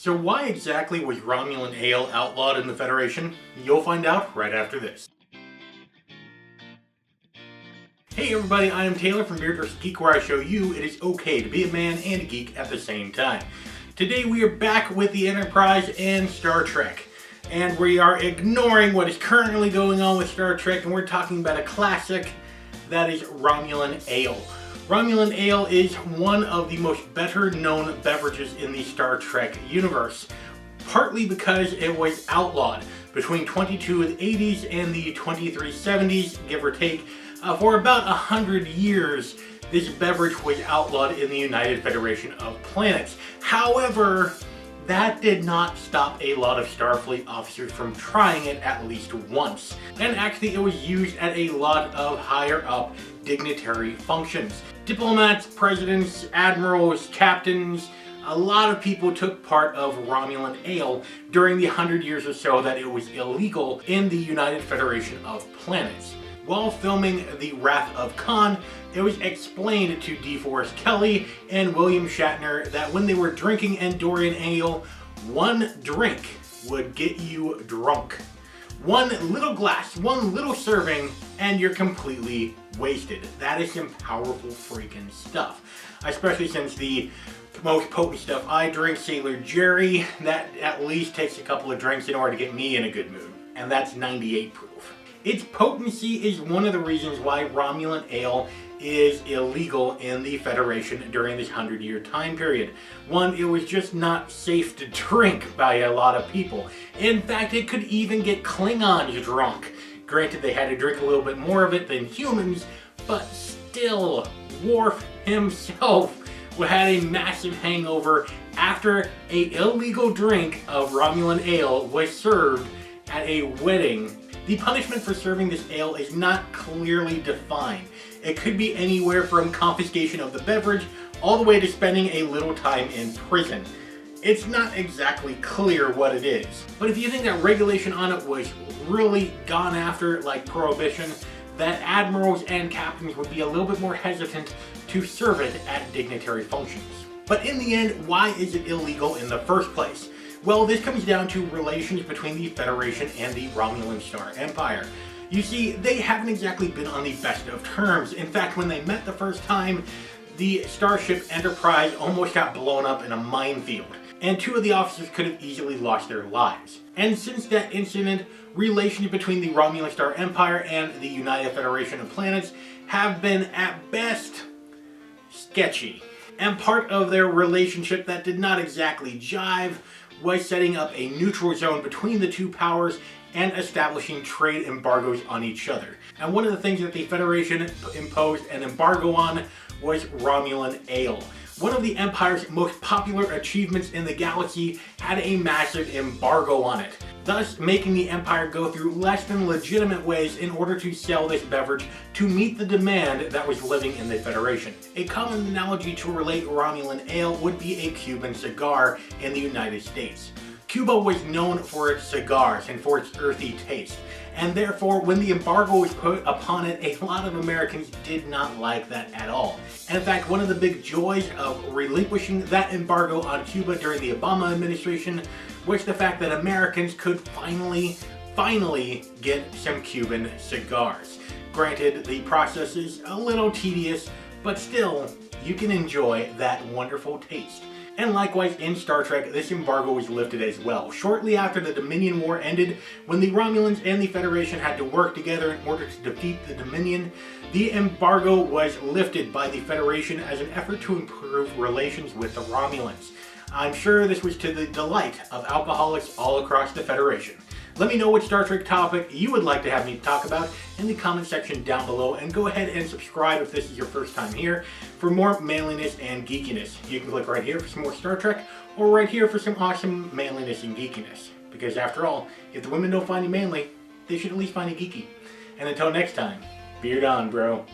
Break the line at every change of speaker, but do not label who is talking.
So why exactly was Romulan ale outlawed in the Federation? You'll find out right after this. Hey everybody, I am Taylor from Beard vs. Geek, where I show you it is okay to be a man and a geek at the same time. Today we are back with the Enterprise and Star Trek. And we are ignoring what is currently going on with Star Trek, and we're talking about a classic that is Romulan ale. Romulan ale is one of the most better known beverages in the Star Trek universe, partly because it was outlawed between 2280s and the 2370s, give or take. For about 100 years, this beverage was outlawed in the United Federation of Planets. However, that did not stop a lot of Starfleet officers from trying it at least once. And actually it was used at a lot of higher up dignitary functions. Diplomats, presidents, admirals, captains, a lot of people took part of Romulan ale during the 100 years or so that it was illegal in the United Federation of Planets. While filming The Wrath of Khan, it was explained to DeForest Kelley and William Shatner that when they were drinking Andorian ale, one drink would get you drunk. One little glass, one little serving, and you're completely wasted. That is some powerful freaking stuff. Especially since the most potent stuff I drink, Sailor Jerry, that at least takes a couple of drinks in order to get me in a good mood. And that's 98 proof. Its potency is one of the reasons why Romulan ale is illegal in the Federation during this 100-year time period. One, it was just not safe to drink by a lot of people. In fact, it could even get Klingons drunk. Granted, they had to drink a little bit more of it than humans, but still, Worf himself had a massive hangover after an illegal drink of Romulan ale was served at a wedding. The punishment for serving this ale is not clearly defined. It could be anywhere from confiscation of the beverage all the way to spending a little time in prison. It's not exactly clear what it is. But if you think that regulation on it was really gone after like prohibition, that admirals and captains would be a little bit more hesitant to serve it at dignitary functions. But in the end, why is it illegal in the first place? Well, this comes down to relations between the Federation and the Romulan Star Empire. You see, they haven't exactly been on the best of terms. In fact, when they met the first time, the starship Enterprise almost got blown up in a minefield, and two of the officers could have easily lost their lives. And since that incident, relations between the Romulan Star Empire and the United Federation of Planets have been, at best, sketchy. And part of their relationship that did not exactly jive was setting up a neutral zone between the two powers and establishing trade embargoes on each other. And one of the things that the Federation imposed an embargo on was Romulan ale. One of the Empire's most popular achievements in the galaxy had a massive embargo on it, thus making the Empire go through less than legitimate ways in order to sell this beverage to meet the demand that was living in the Federation. A common analogy to relate Romulan ale would be a Cuban cigar in the United States. Cuba was known for its cigars and for its earthy taste, and therefore when the embargo was put upon it, a lot of Americans did not like that at all. And in fact, one of the big joys of relinquishing that embargo on Cuba during the Obama administration was the fact that Americans could finally get some Cuban cigars. Granted, the process is a little tedious, but still, you can enjoy that wonderful taste. And likewise, in Star Trek, this embargo was lifted as well. Shortly after the Dominion War ended, when the Romulans and the Federation had to work together in order to defeat the Dominion, the embargo was lifted by the Federation as an effort to improve relations with the Romulans. I'm sure this was to the delight of alcoholics all across the Federation. Let me know what Star Trek topic you would like to have me talk about in the comment section down below, and go ahead and subscribe if this is your first time here for more manliness and geekiness. You can click right here for some more Star Trek, or right here for some awesome manliness and geekiness. Because after all, if the women don't find you manly, they should at least find you geeky. And until next time, beard on, bro.